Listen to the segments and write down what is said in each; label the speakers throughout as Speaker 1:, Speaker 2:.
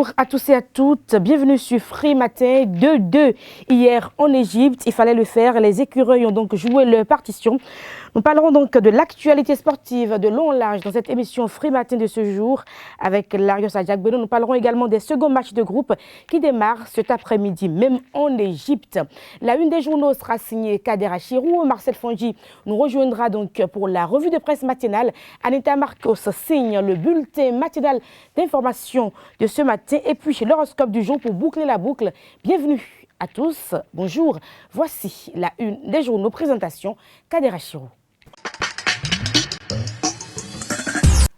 Speaker 1: Bonjour à tous et à toutes, bienvenue sur Free Matin 2-2. Hier en Égypte, il fallait le faire, les écureuils ont donc joué leur partition. Nous parlerons donc de l'actualité sportive de long en large dans cette émission Free Matin de ce jour avec Larios Adjak-Beno. Nous parlerons également des seconds matchs de groupe qui démarrent cet après-midi, même en Égypte. La une des journaux sera signée Kader Achirou. Marcel Fongi nous rejoindra donc pour la revue de presse matinale. Anita Marcos signe le bulletin matinal d'information de ce matin et puis l'horoscope du jour pour boucler la boucle. Bienvenue à tous, bonjour. Voici la une des journaux. Présentation Kader Achirou.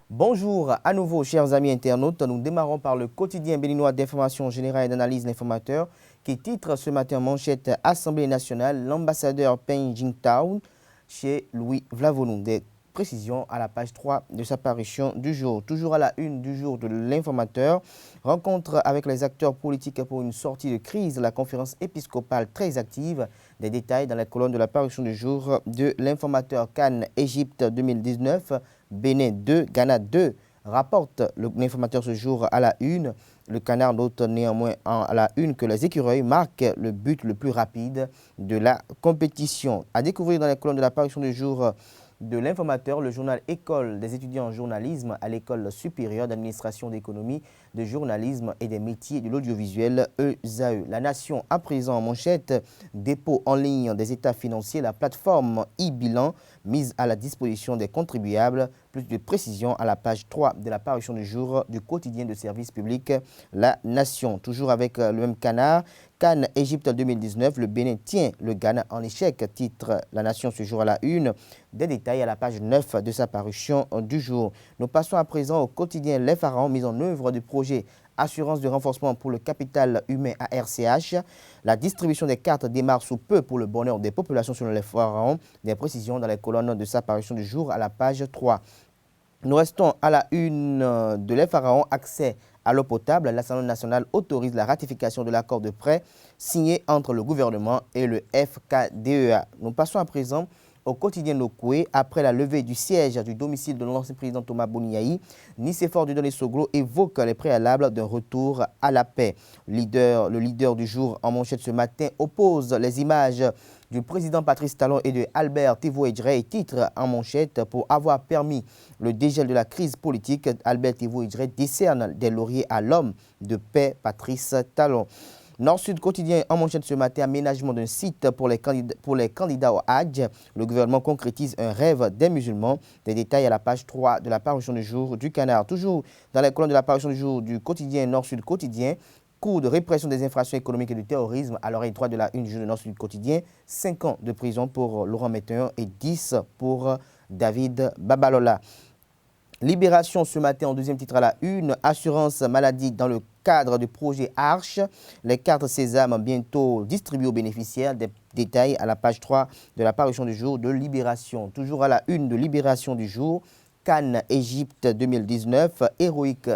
Speaker 2: Bonjour à nouveau, chers amis internautes. Nous démarrons par le quotidien béninois d'information générale et d'analyse l'informateur qui titre ce matin en manchette Assemblée nationale, l'ambassadeur Peng Jingtao chez Louis Vlavonou. Des précisions à la page 3 de sa parution du jour. Toujours à la une du jour de l'informateur, rencontre avec les acteurs politiques pour une sortie de crise, la conférence épiscopale très active. Des détails dans la colonne de la parution du jour de l'informateur. Cannes, Égypte 2019, Bénin 2, Ghana 2, rapporte l'informateur ce jour à la une. Le Canard note néanmoins à la une que les écureuils marquent le but le plus rapide de la compétition. À découvrir dans la colonne de la parution du jour de l'informateur, le journal École des étudiants en journalisme à l'École supérieure d'administration d'économie, de journalisme et des métiers de l'audiovisuel ESAE. La Nation à présent en manchette, dépôt en ligne des états financiers, la plateforme e-bilan mise à la disposition des contribuables. Plus de précisions à la page 3 de la parution du jour du quotidien de service public La Nation. Toujours avec le même canard, Cannes, Égypte 2019, le Bénin tient le Ghana en échec, titre La Nation ce jour à la une. Des détails à la page 9 de sa parution du jour. Nous passons à présent au quotidien Les Pharaons, mise en œuvre du projet Assurance de renforcement pour le capital humain à RCH. La distribution des cartes démarre sous peu pour le bonheur des populations selon Les Pharaons. Des précisions dans les colonnes de sa parution du jour à la page 3. Nous restons à la une de Les Pharaons, accès à l'eau potable. L'Assemblée nationale autorise la ratification de l'accord de prêt signé entre le gouvernement et le FKDEA. Nous passons à présent au quotidien Nokoué. Après la levée du siège du domicile de l'ancien président Thomas Boniaï, Nicéphore Dieudonné Soglo évoque les préalables d'un retour à la paix. Le leader du jour en manchette ce matin oppose les images du président Patrice Talon et de Albert Tévoé-Djré et titre en manchette pour avoir permis le dégel de la crise politique. Albert Tévoé-Djré décerne des lauriers à l'homme de paix Patrice Talon. Nord-Sud quotidien en manchette ce matin, aménagement d'un site pour les candidats au Hajj. Le gouvernement concrétise un rêve des musulmans. Des détails à la page 3 de la parution du jour du Canard. Toujours dans les colonnes de la parution du jour du quotidien Nord-Sud quotidien. Cours de répression des infractions économiques et du terrorisme à l'oreille 3 de la une du jour de Nord-Sud quotidien. 5 ans de prison pour Laurent Météon et 10 pour David Babalola. Libération ce matin en deuxième titre à la une, assurance maladie dans le cadre du projet Arche. Les cartes Sésame bientôt distribuées aux bénéficiaires. Des détails à la page 3 de la parution du jour de Libération. Toujours à la une de Libération du jour, Cannes, Égypte 2019, héroïque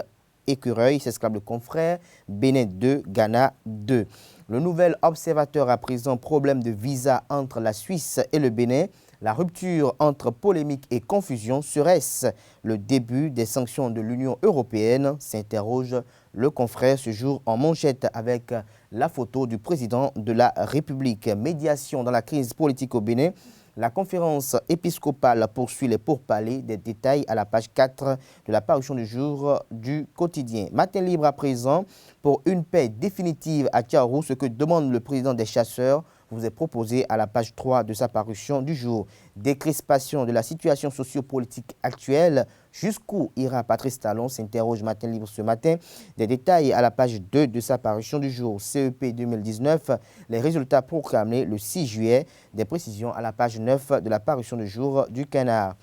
Speaker 2: écureuil, s'exclame le confrère, Bénin 2, Ghana 2. Le nouvel observateur à présent, problème de visa entre la Suisse et le Bénin. La rupture entre polémique et confusion, serait-ce le début des sanctions de l'Union européenne? S'interroge le confrère ce jour en manchette avec la photo du président de la République. Médiation dans la crise politique au Bénin. La conférence épiscopale poursuit les pourparlers. Des détails à la page 4 de la parution du jour du quotidien. Matin libre à présent pour une paix définitive à Tiarou, ce que demande le président des chasseurs vous est proposé à la page 3 de sa parution du jour. Décrispation de la situation sociopolitique actuelle. Jusqu'où ira Patrice Talon? S'interroge Matin libre ce matin. Des détails à la page 2 de sa parution du jour. CEP 2019, les résultats proclamés le 6 juillet. Des précisions à la page 9 de la parution du jour du Canard.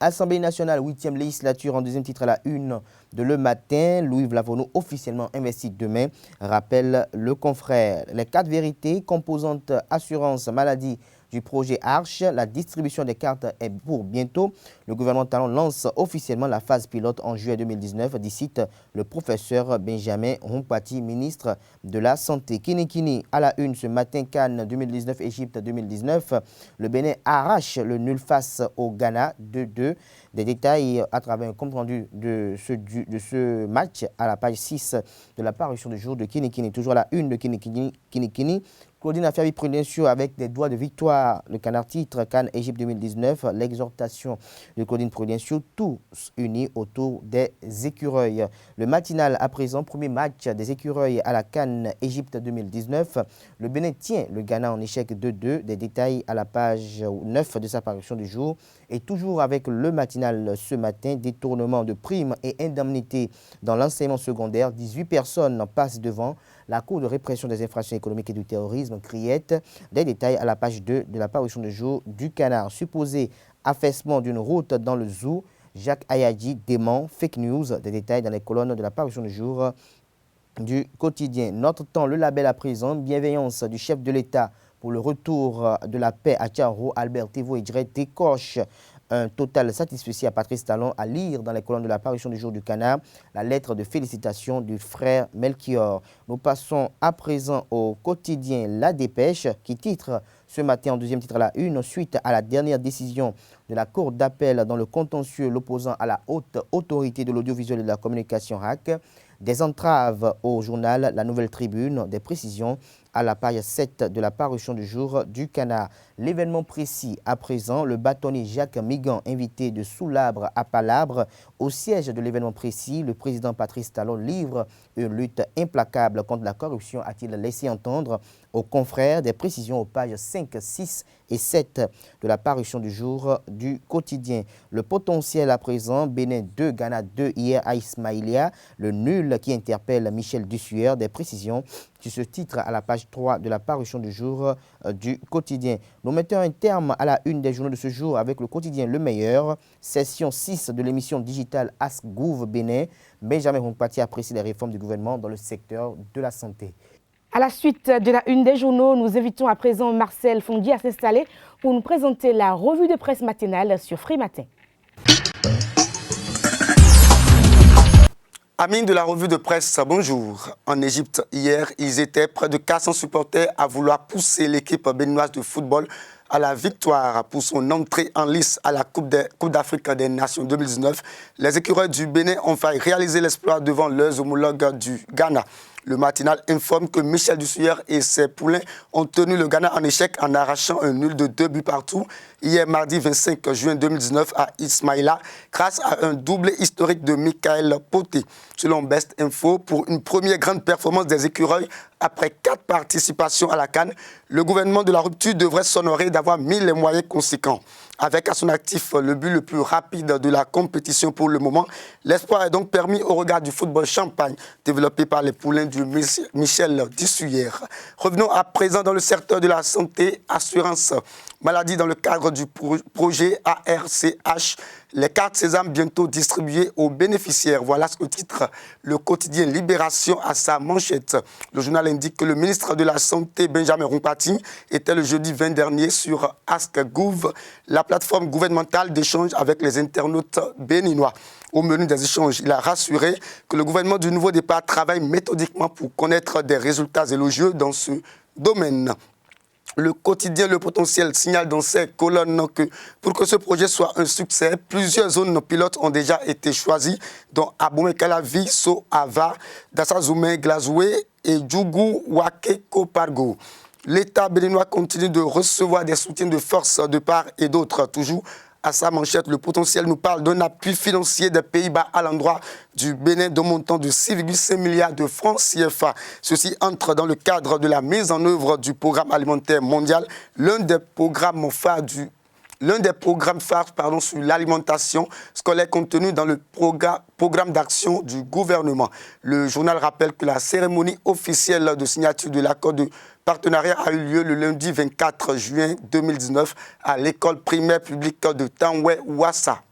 Speaker 2: Assemblée nationale, 8e législature en deuxième titre à la une de Le Matin. Louis Vlavonou officiellement investi demain, rappelle le confrère. Les 4 vérités, composantes assurance maladie du projet Arche. La distribution des cartes est pour bientôt. Le gouvernement talon lance officiellement la phase pilote en juillet 2019, dit le professeur Benjamin Humpati, ministre de la Santé. Kini à la une ce matin, Cannes 2019, Égypte 2019. Le Bénin arrache le nul face au Ghana 2-2. Des détails à travers un compte rendu de ce match à la page 6 de la parution du jour de Kini. Toujours à la une de Kini. Claudine Affaire Prudentiaux avec des doigts de victoire. Le Canard titre Cannes Égypte 2019. L'exhortation de Claudine Prudentiaux, tous unis autour des écureuils. Le matinal à présent, premier match des écureuils à la Cannes Égypte 2019. Le Bénin tient le Ghana en échec 2-2. Des détails à la page 9 de sa parution du jour. Et toujours avec le matinal ce matin, détournement de primes et indemnités dans l'enseignement secondaire. 18 personnes passent devant la Cour de répression des infractions économiques et du terrorisme, Criette. Des détails à la page 2 de la parution du jour du Canard. Supposé affaissement d'une route dans le zoo, Jacques Ayadji dément fake news. Des détails dans les colonnes de la parution du jour du quotidien. Notre temps, le label à présent, bienveillance du chef de l'État pour le retour de la paix à Tcharo. Albert Tevo Edjret décoche un total satisfait à Patrice Talon, à lire dans les colonnes de la parution du jour du Canard, la lettre de félicitations du frère Melchior. Nous passons à présent au quotidien La Dépêche qui titre ce matin en deuxième titre à la une, suite à la dernière décision de la Cour d'appel dans le contentieux l'opposant à la haute autorité de l'audiovisuel et de la communication RAC. Des entraves au journal La Nouvelle Tribune, des précisions à la page 7 de la parution du jour du Canard. L'événement précis à présent, le bâtonnier Jacques Migan, invité de Soulabre à Palabre. Au siège de l'événement précis, le président Patrice Talon livre une lutte implacable contre la corruption, a-t-il laissé entendre aux confrères. Des précisions aux pages 5, 6 et 7 de la parution du jour du quotidien. Le potentiel à présent, Bénin 2, Ghana 2 hier à Ismaïlia. Le nul qui interpelle Michel Dussueur. Des précisions sur ce titre à la page 3 de la parution du jour du quotidien. Nous mettons un terme à la une des journaux de ce jour avec le quotidien Le Meilleur, session 6 de l'émission digitale Ask Gouv Bénin. Benjamin Humpati apprécie les réformes du gouvernement dans le secteur de la santé.
Speaker 1: À la suite de la une des journaux, nous invitons à présent Marcel Fondy à s'installer pour nous présenter la revue de presse matinale sur Free Matin.
Speaker 3: Amis de la revue de presse, bonjour. En Égypte, hier, ils étaient près de 400 supporters à vouloir pousser l'équipe béninoise de football à la victoire pour son entrée en lice à la Coupe d'Afrique des Nations 2019. Les écureuils du Bénin ont failli réaliser l'exploit devant leurs homologues du Ghana. Le matinal informe que Michel Dussueur et ses poulains ont tenu le Ghana en échec en arrachant un nul de 2 buts partout hier mardi 25 juin 2019 à Ismaïla grâce à un doublé historique de Michael Poté. Selon Best Info, pour une première grande performance des écureuils après 4 participations à la CAN, le gouvernement de la rupture devrait s'honorer d'avoir mis les moyens conséquents. Avec à son actif le but le plus rapide de la compétition pour le moment, l'espoir est donc permis au regard du football champagne développé par les poulains du Michel Dussueur. Revenons à présent dans le secteur de la santé, assurance maladie dans le cadre du projet ARCH. Les cartes Sésame bientôt distribuées aux bénéficiaires. Voilà ce que titre le quotidien Libération à sa manchette. Le journal indique que le ministre de la Santé, Benjamin Humpati, était le jeudi 20 dernier sur AskGouv, la plateforme gouvernementale d'échange avec les internautes béninois. Au menu des échanges, il a rassuré que le gouvernement du Nouveau Départ travaille méthodiquement pour connaître des résultats élogieux dans ce domaine. Le quotidien Le Potentiel signale dans ses colonnes que pour que ce projet soit un succès, plusieurs zones pilotes ont déjà été choisies, dont Abomey-Calavi, So Ava, Dassazoumé, Glazoué et Djougou Wake Kopargo. L'État béninois continue de recevoir des soutiens de force de part et d'autre. Toujours à sa manchette, Le Potentiel nous parle d'un appui financier des Pays-Bas à l'endroit du Bénin d'un montant de 6,5 milliards de francs CFA. Ceci entre dans le cadre de la mise en œuvre du programme alimentaire mondial, l'un des programmes phares sur l'alimentation scolaire contenu dans le programme d'action du gouvernement. Le journal rappelle que la cérémonie officielle de signature de l'accord de partenariat a eu lieu le lundi 24 juin 2019 à l'école primaire publique de Tanoué-Ouassa.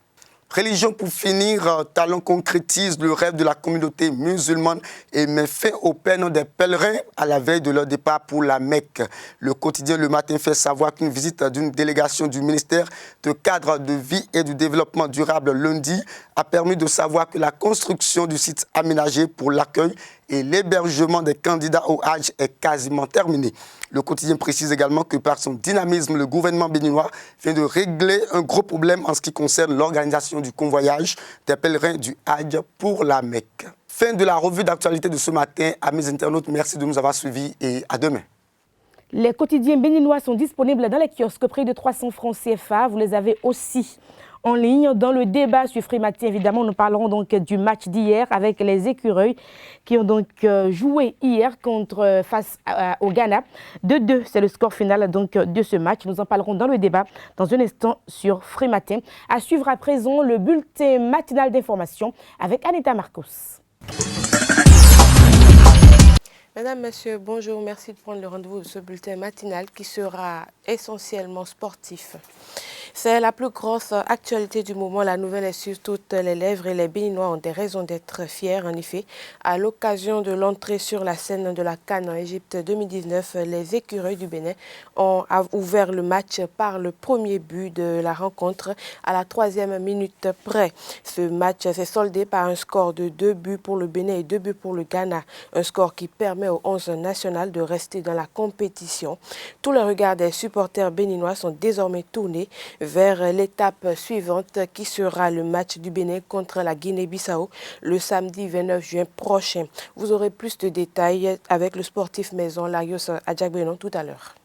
Speaker 3: Religion pour finir, Talon concrétise le rêve de la communauté musulmane et met fin aux peines des pèlerins à la veille de leur départ pour la Mecque. Le quotidien Le Matin fait savoir qu'une visite d'une délégation du ministère de cadre de vie et du développement durable lundi a permis de savoir que la construction du site aménagé pour l'accueil et l'hébergement des candidats au Hajj est quasiment terminé. Le quotidien précise également que par son dynamisme, le gouvernement béninois vient de régler un gros problème en ce qui concerne l'organisation du convoyage des pèlerins du Hajj pour la Mecque. Fin de la revue d'actualité de ce matin. Amis internautes, merci de nous avoir suivis et à demain.
Speaker 1: Les quotidiens béninois sont disponibles dans les kiosques, près de 300 francs CFA. Vous les avez aussi en ligne. Dans le débat sur Free Matin, évidemment, nous parlerons donc du match d'hier avec les Écureuils qui ont donc joué hier face au Ghana. 2-2, c'est le score final donc de ce match. Nous en parlerons dans le débat dans un instant sur Free Matin. À suivre à présent le bulletin matinal d'information avec Anita Marcos.
Speaker 4: Mesdames, Messieurs, bonjour. Merci de prendre le rendez-vous de ce bulletin matinal qui sera essentiellement sportif. C'est la plus grosse actualité du moment. La nouvelle est sur toutes les lèvres et les Béninois ont des raisons d'être fiers. En effet, à l'occasion de l'entrée sur la scène de la CAN en Égypte 2019, les Écureuils du Bénin ont ouvert le match par le premier but de la rencontre à la 3e minute près. Ce match s'est soldé par un score de 2 buts pour le Bénin et 2 buts pour le Ghana. Un score qui permet au 11 national de rester dans la compétition. Tous les regards des supporters béninois sont désormais tournés vers l'étape suivante qui sera le match du Bénin contre la Guinée-Bissau le samedi 29 juin prochain. Vous aurez plus de détails avec le sportif maison Larios Adjagbenon tout à l'heure.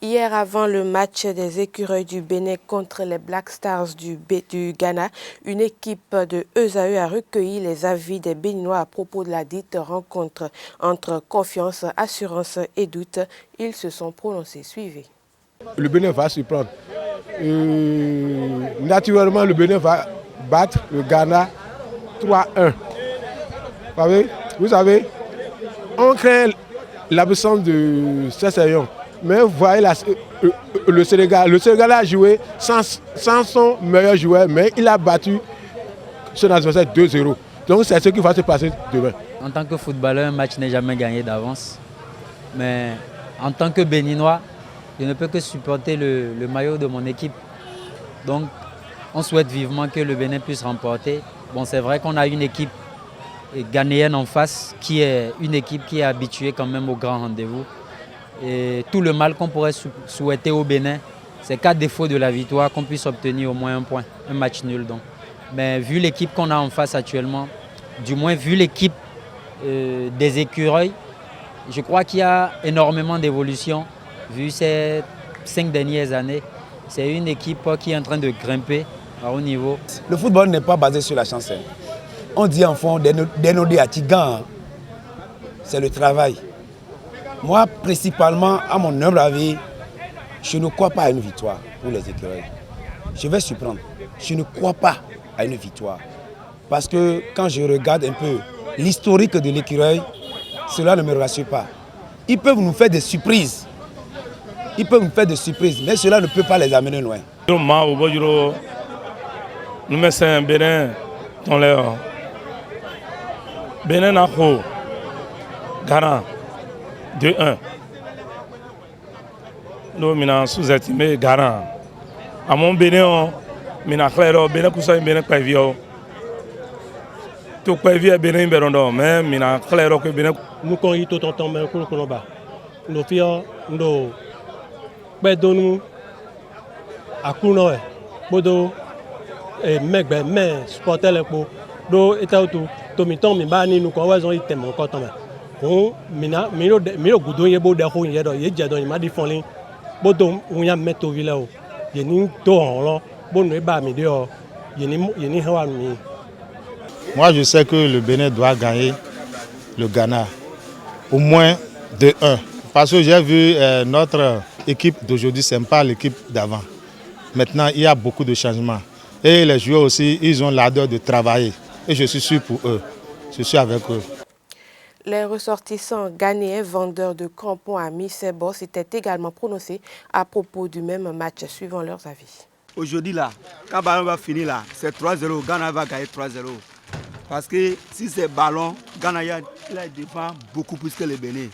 Speaker 4: Hier, avant le match des Écureuils du Bénin contre les Black Stars du Ghana, une équipe de ESAE a recueilli les avis des Béninois à propos de la dite rencontre entre confiance, assurance et doute. Ils se sont prononcés. Suivez.
Speaker 5: Le Bénin va se prendre. Naturellement, le Bénin va battre le Ghana 3-1. Vous savez, on craint l'absence de Cesseyon. Mais vous voyez, le Sénégal a joué sans son meilleur joueur, mais il a battu son adversaire 2-0. Donc c'est ce qui va se passer demain.
Speaker 6: En tant que footballeur, un match n'est jamais gagné d'avance. Mais en tant que Béninois, je ne peux que supporter le maillot de mon équipe. Donc on souhaite vivement que le Bénin puisse remporter. Bon, c'est vrai qu'on a une équipe ghanéenne en face, qui est une équipe qui est habituée quand même aux grands rendez-vous. Et tout le mal qu'on pourrait souhaiter au Bénin, c'est qu'à défaut de la victoire, qu'on puisse obtenir au moins un point, un match nul donc. Mais vu l'équipe qu'on a en face actuellement, du moins vu l'équipe des Écureuils, je crois qu'il y a énormément d'évolution. Vu ces 5 dernières années, c'est une équipe qui est en train de grimper à haut niveau.
Speaker 7: Le football n'est pas basé sur la chance. On dit en fond, dénodé à Tigan, c'est le travail. Moi, principalement, à mon humble avis, je ne crois pas à une victoire pour les Écureuils. Je vais surprendre. Je ne crois pas à une victoire. Parce que quand je regarde un peu l'historique de l'Écureuil, cela ne me rassure pas. Ils peuvent nous faire des surprises. Mais cela ne peut pas les amener loin.
Speaker 8: Nous mettons Bénin dans l'air. Bénin n'a pas Ghana 2-1. Nous avons sous-estimé Ghana. À mon Bénin, nous avons Bénin qui est Bénin qui est tout qui est Bénin mais nous avons que Bénin.
Speaker 9: Nous avons tout le temps, mais nous avons nous filles, nous bedonu akuno bodo mais supporter le po do etautu tomiton mi ba ni nu ko wazon itemo ko ton on mina miro gudo ye bo de ho ye do ye je do ma di fonlin bodo unya meto vile o ye ni to on lo bo nu ba mi de o ye ni hawa mi.
Speaker 10: Moi je sais que le Bénin doit gagner le Ghana au moins 2-1 parce que j'ai vu notre équipe d'aujourd'hui, ce n'est pas l'équipe d'avant. Maintenant, il y a beaucoup de changements. Et les joueurs aussi, ils ont l'ardeur de travailler. Et je suis sûr pour eux. Je suis avec eux.
Speaker 4: Les ressortissants ghanéens vendeurs de crampons à Missebo s'étaient également prononcés à propos du même match, suivant leurs avis.
Speaker 11: aujourd'hui là, quand le ballon va finir là, c'est 3-0, Ghana va gagner 3-0. Parce que si c'est ballon, Ghana il a défend beaucoup plus que le Bénin.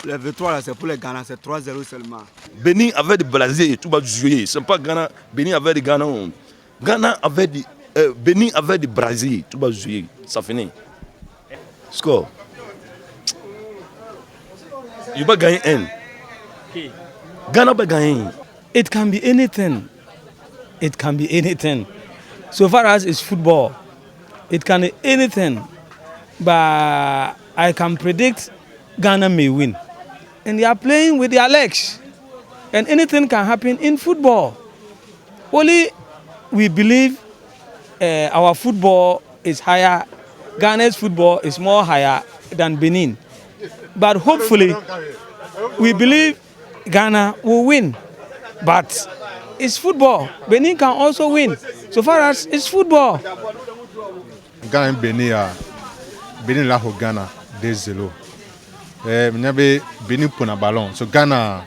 Speaker 11: Le victoire là, c'est pour les Ghana, c'est 3-0 seulement.
Speaker 12: Bénin avait des Brésil, tout va jouer. C'est pas Ghana, Bénin avait des Ghana. Ghana avait des Bénin avait des Brésil, tout va jouer. Ça finit. Score. Il va gagner un. Ghana va gagner.
Speaker 13: It can be anything. It can be anything. So far as it's football, it can be anything. But I can predict Ghana may win. And they are playing with their legs. And anything can happen in football. Only we believe our football is higher. Ghana's football is more higher than Benin. But hopefully, we believe Ghana will win. But it's football. Benin can also win. So far as it's football.
Speaker 10: Ghana and Benin là au Ghana 2-0. Benin pour un ballon. So Ghana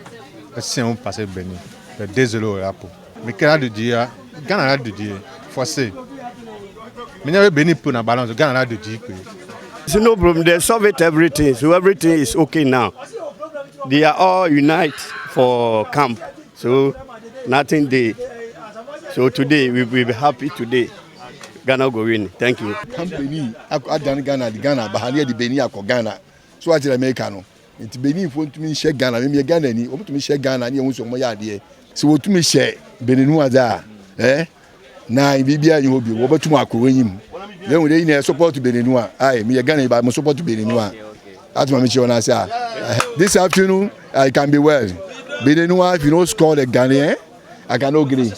Speaker 10: si on passe Benin 2-0 là pour. Mais qu'elle a de dire Ghana a de dire forcé. Mais Benin pour un ballon. So Ghana a de dire que.
Speaker 14: So no problem. They solve it everything. So everything is okay now. They are all united for camp. So nothing they. So today we will be happy today. Ghana go win. Thank you.
Speaker 15: Company adan Ghana bahania di Benin akọ Ghana. So ati America no. Nti Benin fo ntumi share Ghana, me Ghana ni, o ntumi share Ghana ni ehun so mo ya de. So wo tumi share Benin nu ada. Na bibia yi hobi, wo betum akọ enyim. Then we dey support Benin nu a. Me Ghana ba mo support Benin nu a. Atuma me chiona say this afternoon I can be well. Benin nu if you no score the Ghanaian, I cannot agree.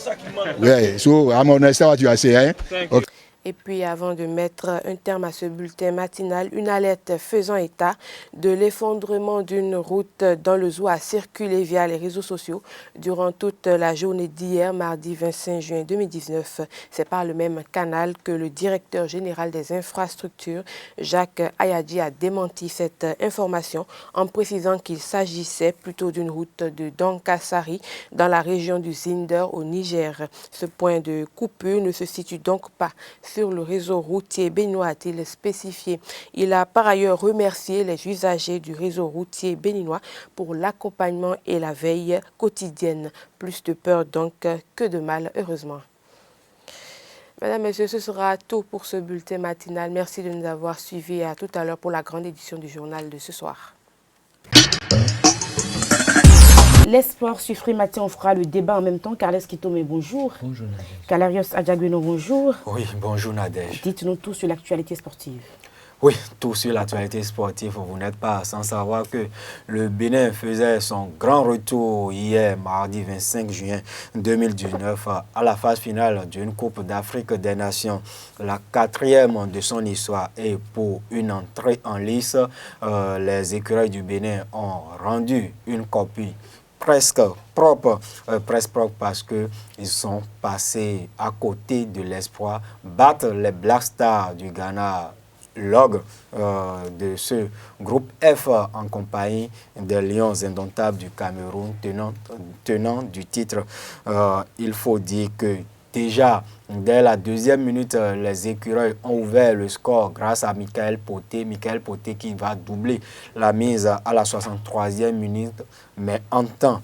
Speaker 15: Yeah, so I'm understand what you are saying. Okay.
Speaker 4: Et puis avant de mettre un terme à ce bulletin matinal, une alerte faisant état de l'effondrement d'une route dans le zoo a circulé via les réseaux sociaux durant toute la journée d'hier, mardi 25 juin 2019. C'est par le même canal que le directeur général des infrastructures, Jacques Ayadji, a démenti cette information en précisant qu'il s'agissait plutôt d'une route de Dankasari dans la région du Zinder au Niger. Ce point de coupure ne se situe donc pas sur le réseau routier béninois, a-t-il spécifié. Il a par ailleurs remercié les usagers du réseau routier béninois pour l'accompagnement et la veille quotidienne. Plus de peur donc que de mal, heureusement. Mesdames, Messieurs, ce sera tout pour ce bulletin matinal. Merci de nous avoir suivis. À tout à l'heure pour la grande édition du journal de ce soir.
Speaker 1: Les sports sur Free Matin, on fera le débat en même temps. Carles Kitome, bonjour.
Speaker 16: Bonjour Nadège.
Speaker 1: Calarios Adjagueno, bonjour.
Speaker 16: Oui, bonjour Nadège.
Speaker 1: Dites-nous tout sur l'actualité sportive.
Speaker 16: Oui, tout sur l'actualité sportive. Vous n'êtes pas sans savoir que le Bénin faisait son grand retour hier, mardi 25 juin 2019, à la phase finale d'une Coupe d'Afrique des Nations, la 4e de son histoire. Et pour une entrée en lice, les écureuils du Bénin ont rendu une copie presque propre parce qu'ils sont passés à côté de l'espoir, battre les Black Stars du Ghana, log de ce groupe F en compagnie des Lions indomptables du Cameroun, tenant du titre. Il faut dire que déjà, dès la 2e minute, les écureuils ont ouvert le score grâce à Michael Poté. Michael Poté qui va doubler la mise à la 63e minute. Mais en temps,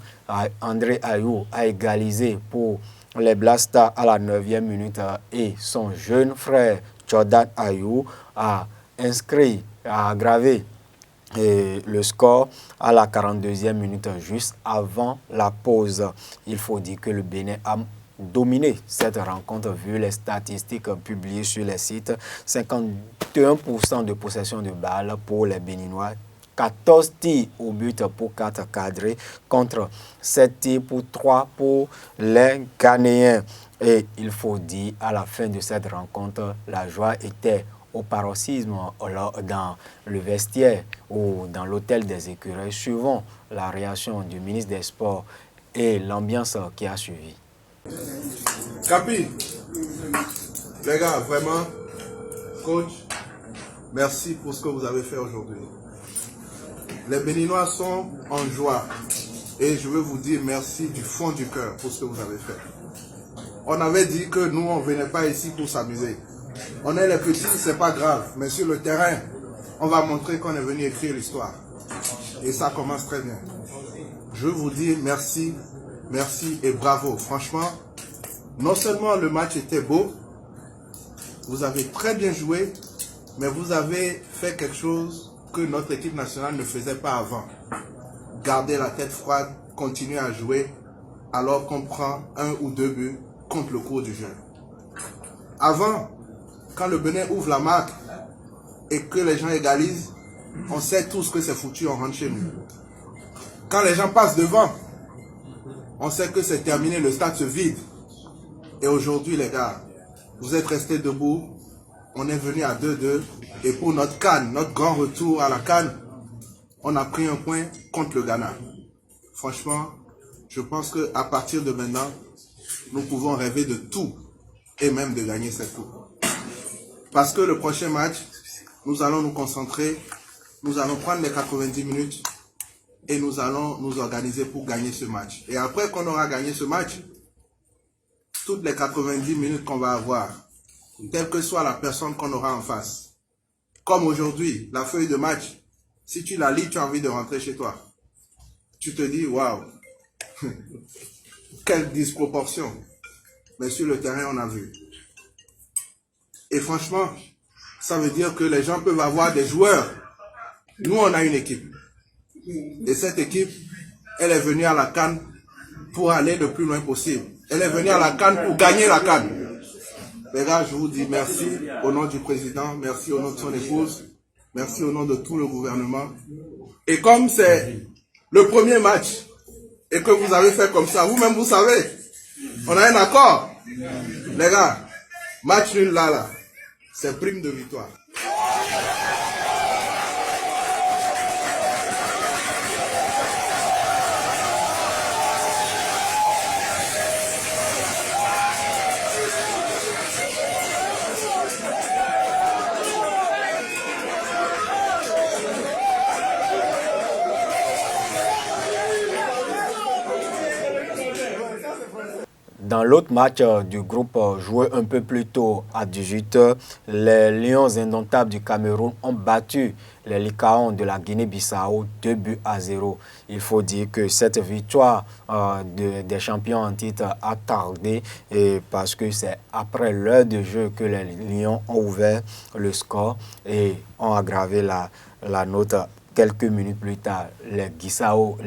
Speaker 16: André Ayou a égalisé pour les Black Stars à la 9e minute. Et son jeune frère, Jordan Ayou, a inscrit, a aggravé le score à la 42e minute, juste avant la pause. Il faut dire que le Bénin a dominé cette rencontre vu les statistiques publiées sur les sites. 51% de possession de balles pour les Béninois, 14 tirs au but pour 4 cadrés contre 7 tirs pour 3 pour les Ghanéens. Et il faut dire, à la fin de cette rencontre, la joie était au paroxysme dans le vestiaire ou dans l'hôtel des écureuils, suivant la réaction du ministre des Sports et l'ambiance qui a suivi.
Speaker 17: Capi, les gars, vraiment, coach, merci pour ce que vous avez fait aujourd'hui. Les Béninois sont en joie et je veux vous dire merci du fond du cœur pour ce que vous avez fait. On avait dit que nous, on ne venait pas ici pour s'amuser. On est les petits, c'est pas grave. Mais sur le terrain, on va montrer qu'on est venu écrire l'histoire. Et ça commence très bien. Je vous dis merci, merci et bravo. Franchement, non seulement le match était beau, vous avez très bien joué, mais vous avez fait quelque chose que notre équipe nationale ne faisait pas avant. Garder la tête froide, continuer à jouer, alors qu'on prend 1 ou 2 buts contre le cours du jeu. Avant, quand le Bénin ouvre la marque et que les gens égalisent, on sait tous que c'est foutu, on rentre chez nous. Quand les gens passent devant, on sait que c'est terminé, le stade se vide. Et aujourd'hui, les gars, vous êtes restés debout, on est venu à 2-2. Et pour notre CAN, notre grand retour à la CAN, on a pris un point contre le Ghana. Franchement, je pense qu'à partir de maintenant, nous pouvons rêver de tout et même de gagner cette coupe. Parce que le prochain match, nous allons nous concentrer, nous allons prendre les 90 minutes et nous allons nous organiser pour gagner ce match. Et après qu'on aura gagné ce match, toutes les 90 minutes qu'on va avoir, quelle que soit la personne qu'on aura en face, comme aujourd'hui, la feuille de match, si tu la lis, tu as envie de rentrer chez toi. Tu te dis, waouh, quelle disproportion. Mais sur le terrain, on a vu. Et franchement, ça veut dire que les gens peuvent avoir des joueurs. Nous, on a une équipe. Et cette équipe, elle est venue à la CAN pour aller le plus loin possible. Elle est venue à la CAN pour gagner la CAN. Les gars, je vous dis merci au nom du président, merci au nom de son épouse, merci au nom de tout le gouvernement. Et comme c'est le premier match et que vous avez fait comme ça, vous-même vous savez, on a un accord. Les gars, match nul là, c'est prime de victoire.
Speaker 16: Dans l'autre match du groupe joué un peu plus tôt à 18h, les Lions indomptables du Cameroun ont battu les Lycaons de la Guinée-Bissau 2-0. Il faut dire que cette victoire des champions en titre a tardé parce que c'est après l'heure de jeu que les Lions ont ouvert le score et ont aggravé la note quelques minutes plus tard. Les Bissau,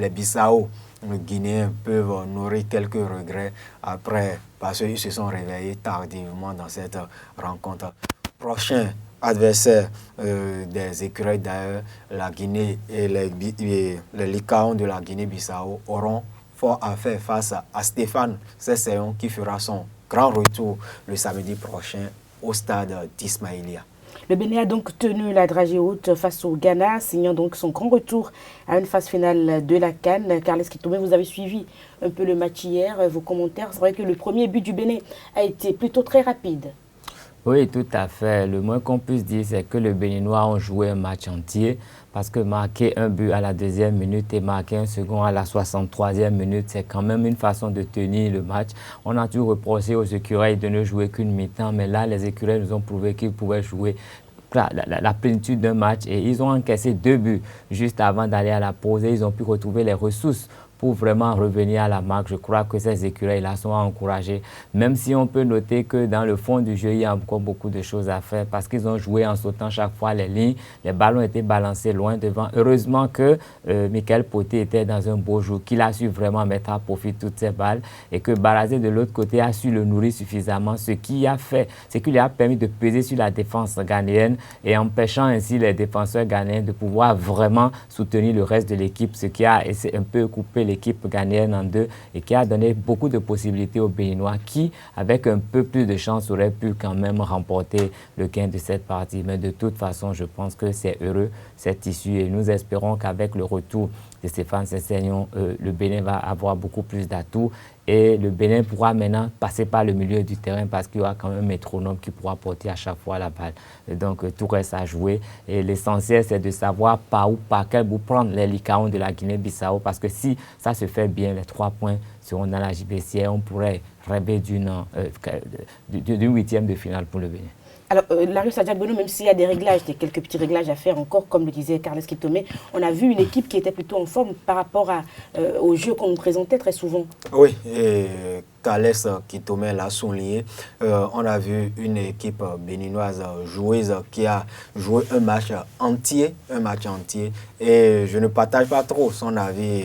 Speaker 16: les Guinéens peuvent nourrir quelques regrets après parce qu'ils se sont réveillés tardivement dans cette rencontre. Prochain adversaire des écureuils d'ailleurs, la Guinée et les Lycaons de la Guinée-Bissau auront fort à faire face à Stéphane Sesséon qui fera son grand retour le samedi prochain au stade d'Ismaïlia.
Speaker 1: Le Bénin a donc tenu la dragée haute face au Ghana, signant donc son grand retour à une phase finale de la CAN. Carles Kitoumé, vous avez suivi un peu le match hier, vos commentaires. C'est vrai que le premier but du Bénin a été plutôt très rapide.
Speaker 18: Oui, tout à fait. Le moins qu'on puisse dire, c'est que les Béninois ont joué un match entier parce que marquer un but à la 2e minute et marquer un second à la 63e minute, c'est quand même une façon de tenir le match. On a toujours reproché aux écureuils de ne jouer qu'une mi-temps, mais là, les écureuils nous ont prouvé qu'ils pouvaient jouer la plénitude d'un match et ils ont encaissé 2 buts juste avant d'aller à la pause et ils ont pu retrouver les ressources pour vraiment revenir à la marque. Je crois que ces écureuils-là sont encouragés, même si on peut noter que dans le fond du jeu, il y a encore beaucoup de choses à faire parce qu'ils ont joué en sautant chaque fois les lignes. Les ballons étaient balancés loin devant. Heureusement que Michael Poté était dans un beau jour, qu'il a su vraiment mettre à profit toutes ces balles et que Barazé de l'autre côté a su le nourrir suffisamment, ce qui lui a permis de peser sur la défense ghanéenne et empêchant ainsi les défenseurs ghanéens de pouvoir vraiment soutenir le reste de l'équipe, ce qui a un peu coupé l'équipe ghanéenne en deux et qui a donné beaucoup de possibilités aux Béninois qui, avec un peu plus de chance, auraient pu quand même remporter le gain de cette partie. Mais de toute façon, je pense que c'est heureux, cette issue, et nous espérons qu'avec le retour de Stéphane Sessegnon, le Bénin va avoir beaucoup plus d'atouts et le Bénin pourra maintenant passer par le milieu du terrain parce qu'il y aura quand même un métronome qui pourra porter à chaque fois la balle. Et donc tout reste à jouer et l'essentiel c'est de savoir par où, par quel bout prendre les Lycaons de la Guinée-Bissau parce que si ça se fait bien, les 3 points seront dans la JBCR, on pourrait rêver d'une 8e de finale pour le Bénin.
Speaker 1: Alors, Larius Adjabounou, même s'il y a des réglages, quelques petits réglages à faire encore, comme le disait Carles Kitome, on a vu une équipe qui était plutôt en forme par rapport au jeu qu'on nous présentait très souvent.
Speaker 16: Oui, et Carles Kitome l'a souligné. On a vu une équipe béninoise joueuse qui a joué un match entier. Et je ne partage pas trop son avis,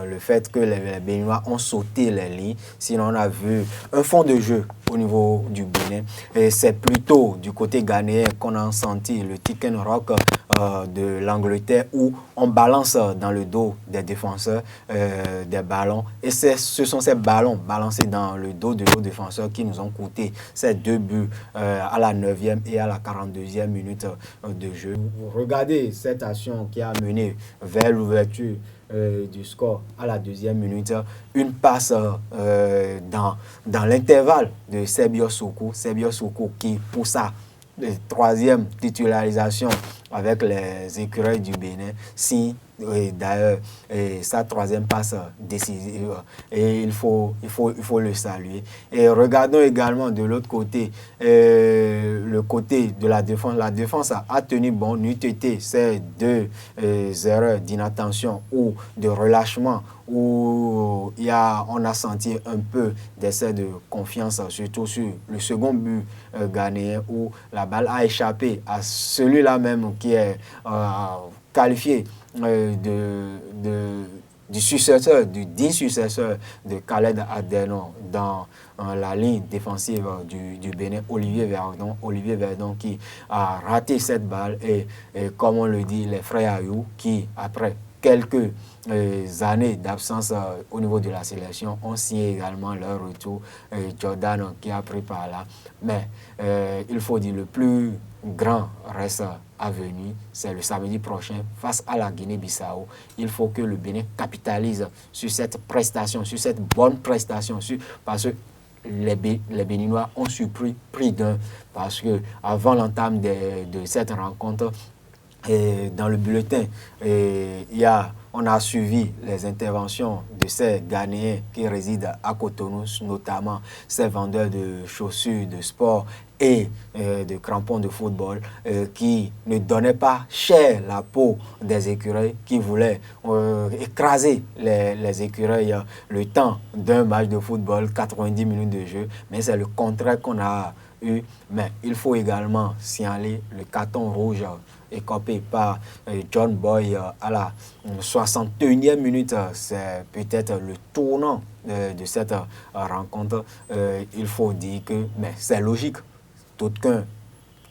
Speaker 16: le fait que les Béninois ont sauté les lignes. Sinon, on a vu un fond de jeu au niveau du Bénin. Et c'est plutôt du côté ghanéen qu'on a senti le tick and rock de l'Angleterre où on balance dans le dos des défenseurs des ballons. Et ce sont ces ballons balancés dans le dos de nos défenseurs qui nous ont coûté ces 2 buts à la 9e et à la 42e minute de jeu. Regardez cette action qui a mené vers l'ouverture du score à la 2e minute, une passe dans l'intervalle de Sebio Soko qui pour sa 3e titularisation avec les écureuils du Bénin, si d'ailleurs sa 3e passe décisive et il faut le saluer. Et regardons également de l'autre côté, le côté de la défense. La défense a tenu bon, n'eût été ces 2 erreurs d'inattention ou de relâchement où on a senti un peu d'essai de confiance, surtout sur le second but ghanéen où la balle a échappé à celui-là même qui est qualifié du successeur, du digne successeur de Khaled Adenon dans la ligne défensive du Bénin, Olivier Verdon qui a raté cette balle et comme on le dit, les frères Ayou qui, après quelques années d'absence au niveau de la sélection, ont signé également leur retour. Jordan qui a pris par là. Mais il faut dire le plus grand reste à venir, c'est le samedi prochain face à la Guinée-Bissau. Il faut que le Bénin capitalise sur cette prestation, sur cette bonne prestation, parce que les Béninois ont surpris plus d'un, parce que avant l'entame de cette rencontre, dans le bulletin, on a suivi les interventions de ces Ghanéens qui résident à Cotonou, notamment ces vendeurs de chaussures de sport et de crampons de football qui ne donnaient pas cher la peau des écureuils, qui voulaient écraser les écureuils le temps d'un match de football, 90 minutes de jeu. Mais c'est le contraire qu'on a eu. Mais il faut également signaler le carton rouge écopé par John Boy à la 61e minute. C'est peut-être le tournant de cette rencontre. Il faut dire que c'est logique. Quelqu'un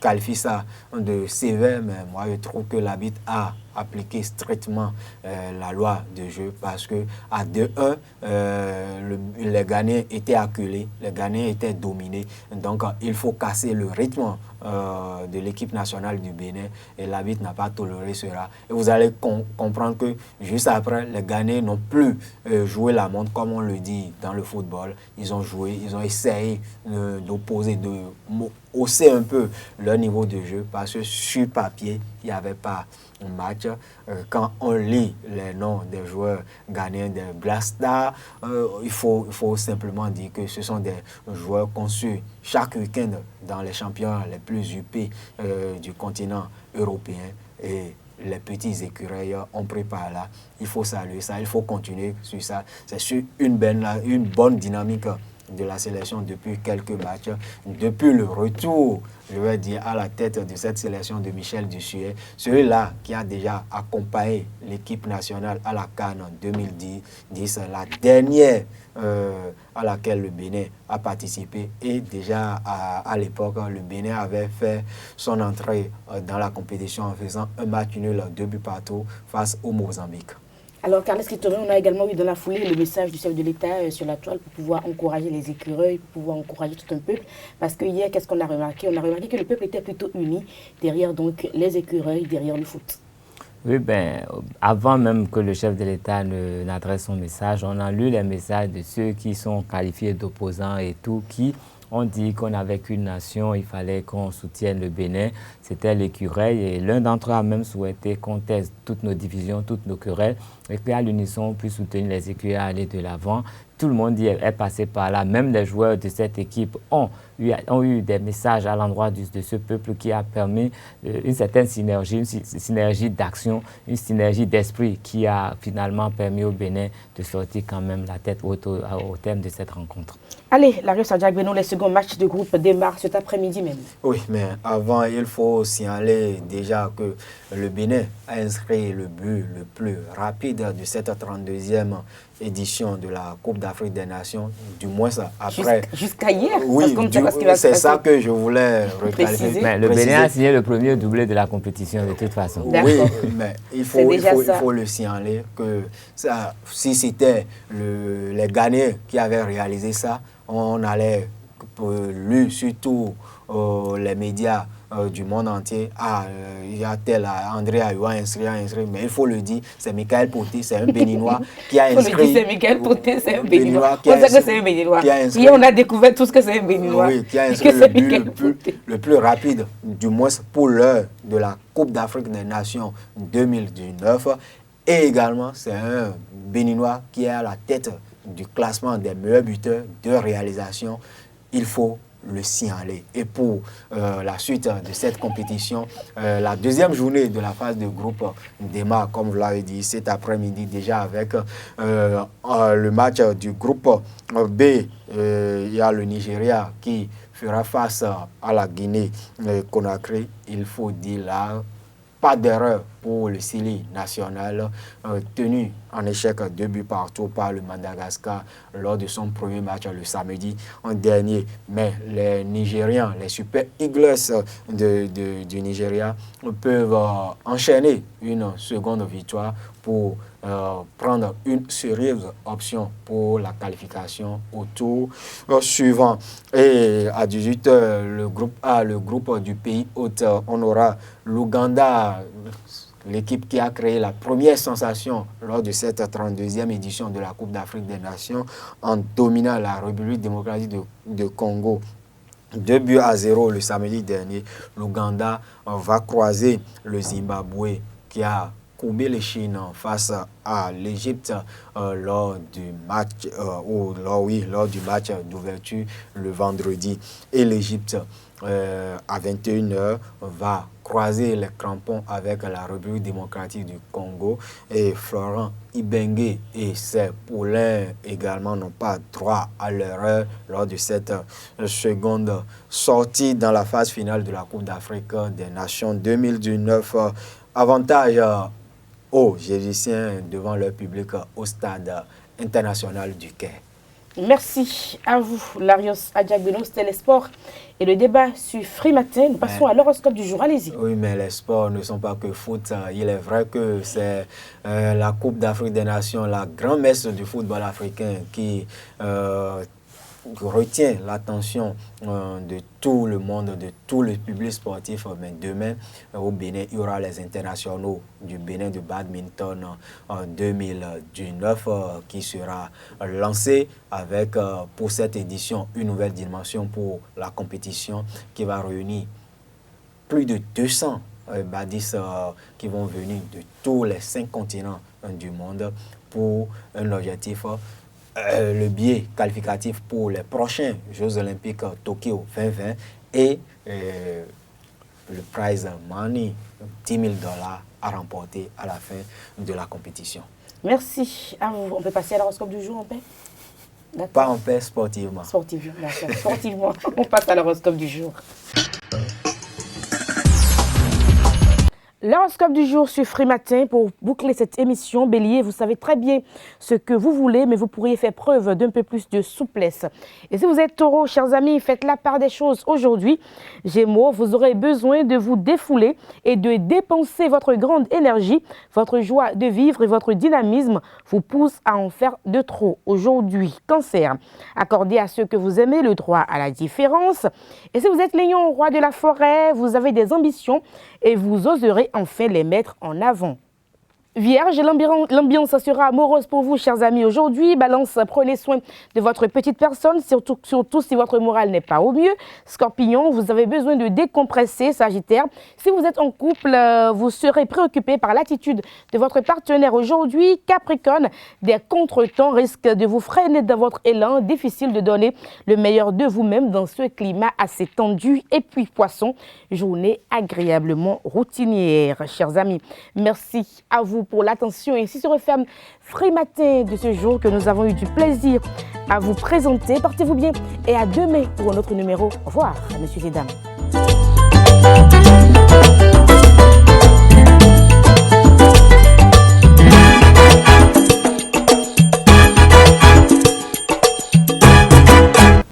Speaker 16: qualifie ça de sévère, mais moi je trouve que l'arbitre a appliqué strictement la loi de jeu parce que à 2-1, les Ghanéens étaient acculés, les Ghanéens étaient dominés. Donc il faut casser le rythme de l'équipe nationale du Bénin et l'arbitre n'a pas toléré cela. Et vous allez comprendre que juste après, les Ghanéens n'ont plus joué la montre comme on le dit dans le football. Ils ont joué, ils ont essayé d'opposer, de hausser un peu leur niveau de jeu parce que sur papier, il n'y avait pas un match. Quand on lit les noms des joueurs ghanéens des Black Stars, il faut simplement dire que ce sont des joueurs conçus chaque week-end dans les championnats les plus huppés du continent européen. Et les petits écureuils ont pris par là. Il faut saluer ça, il faut continuer sur ça. C'est sur une bonne dynamique de la sélection depuis quelques matchs, depuis le retour, je vais dire, à la tête de cette sélection de Michel Dussuet, celui-là qui a déjà accompagné l'équipe nationale à la CAN en 2010, la dernière à laquelle le Bénin a participé. Et déjà à l'époque, le Bénin avait fait son entrée dans la compétition en faisant un match nul, 2 buts partout face au Mozambique.
Speaker 1: Alors, Carles Kitome, on a également eu dans la foulée le message du chef de l'État sur la toile pour pouvoir encourager les écureuils, pour pouvoir encourager tout un peuple. Parce que hier, qu'est-ce qu'on a remarqué? On a remarqué que le peuple était plutôt uni derrière donc les écureuils, derrière le foot.
Speaker 18: Oui, ben, avant même que le chef de l'État n'adresse son message, on a lu les messages de ceux qui sont qualifiés d'opposants et tout, qui ont dit qu'on n'avait qu'une nation, il fallait qu'on soutienne le Bénin. C'était l'écureuil et l'un d'entre eux a même souhaité qu'on taise toutes nos divisions, toutes nos querelles et qu'à l'unisson on puisse soutenir les écureuils à aller de l'avant. Tout le monde est passé par là. Même les joueurs de cette équipe ont eu des messages à l'endroit de ce peuple qui a permis une certaine synergie, une synergie d'action, une synergie d'esprit qui a finalement permis au Bénin de sortir quand même la tête haute au terme de cette rencontre.
Speaker 1: Allez, Larios Adjak-Beno, les seconds matchs de groupe démarrent cet après-midi même.
Speaker 16: Oui, mais avant, il faut signaler déjà que le Bénin a inscrit le but le plus rapide de cette 32e édition de la Coupe d'Afrique des Nations, du moins après.
Speaker 1: Jusqu'à hier,
Speaker 16: oui, c'est ça que je voulais recalquer.
Speaker 18: Mais le Bénin a signé le premier doublé de la compétition de toute façon.
Speaker 16: Oui, mais il faut le signaler que ça, si c'était les Ghanéens qui avaient réalisé ça, on allait, lui surtout les médias du monde entier, il y a tel André Ayoua inscrit, mais il faut le dire, c'est Michael Poté, c'est un Béninois qui a inscrit. Il faut le dire, c'est Michael Poté, c'est un Béninois. On sait que c'est un Béninois.
Speaker 1: Hier, on a découvert tout ce que c'est un Béninois.
Speaker 16: Oui, qui a inscrit le but le plus rapide, du moins pour l'heure de la Coupe d'Afrique des Nations 2019. Et également, c'est un Béninois qui est à la tête du classement des meilleurs buteurs de réalisation. Il faut le signaler. Et pour la suite de cette compétition, la deuxième journée de la phase de groupe démarre, comme vous l'avez dit, cet après-midi déjà avec le match du groupe B. Il y a le Nigeria qui fera face à la Guinée-Conakry. Il faut dire là, pas d'erreur pour le Sili national, tenu en échec 2 buts partout par le Madagascar lors de son premier match le samedi dernier. Mais les Nigérians, les Super Eagles du Nigeria peuvent enchaîner une seconde victoire pour prendre une sérieuse option pour la qualification au tour suivant. Et à 18h, le groupe A, le groupe du pays hôte, on aura l'Ouganda, l'équipe qui a créé la première sensation lors de cette 32e édition de la Coupe d'Afrique des Nations en dominant la République démocratique de Congo. 2-0 le samedi dernier. L'Ouganda va croiser le Zimbabwe qui a courbé les chines face à l'Égypte lors du match d'ouverture le vendredi. Et l'Égypte à 21h va croiser les crampons avec la République démocratique du Congo. Et Florent Ibenge et ses poulains également n'ont pas droit à l'erreur lors de cette seconde sortie dans la phase finale de la Coupe d'Afrique des Nations 2019. Avantage aux Égyptiens devant leur public au stade international du Caire.
Speaker 1: Merci à vous, Larios Adjak-Beno. C'était les sports et le débat sur Free Matin. Nous passons à l'horoscope du jour. Allez-y.
Speaker 16: Oui, mais les sports ne sont pas que foot. Il est vrai que c'est la Coupe d'Afrique des Nations, la grand-messe du football africain qui retient l'attention de tout le monde, de tout le public sportif. Mais demain, au Bénin, il y aura les internationaux du Bénin de badminton en 2019 qui sera lancé avec, pour cette édition, une nouvelle dimension pour la compétition qui va réunir plus de 200 badistes qui vont venir de tous les 5 continents du monde pour un objectif le billet qualificatif pour les prochains Jeux Olympiques Tokyo 2020 et le prize money, $10 000 à remporter à la fin de la compétition.
Speaker 1: Merci à vous. On peut passer à l'horoscope du jour en paix?
Speaker 16: Pas en paix, sportivement.
Speaker 1: Sportivement, d'accord. Sportivement, on passe à l'horoscope du jour. L'horoscope du jour sur Free Matin. Pour boucler cette émission, Bélier, vous savez très bien ce que vous voulez, mais vous pourriez faire preuve d'un peu plus de souplesse. Et si vous êtes Taureau, chers amis, faites la part des choses aujourd'hui. Gémeaux, vous aurez besoin de vous défouler et de dépenser votre grande énergie. Votre joie de vivre et votre dynamisme vous poussent à en faire de trop aujourd'hui. Cancer, accordez à ceux que vous aimez le droit à la différence. Et si vous êtes Lion, roi de la forêt, vous avez des ambitions et vous oserez enfin les mettre en avant. Vierge, l'ambiance sera amoureuse pour vous, chers amis. Aujourd'hui, Balance, prenez soin de votre petite personne, surtout si votre morale n'est pas au mieux. Scorpion, vous avez besoin de décompresser. Sagittaire, si vous êtes en couple, vous serez préoccupé par l'attitude de votre partenaire aujourd'hui. Capricorne, des contretemps risquent de vous freiner dans votre élan. Difficile de donner le meilleur de vous-même dans ce climat assez tendu. Et puis Poisson, journée agréablement routinière, chers amis. Merci à vous pour l'attention. Et ici se referme Free Matin de ce jour que nous avons eu du plaisir à vous présenter. Portez-vous bien et à demain pour un autre numéro. Au revoir, messieurs et dames.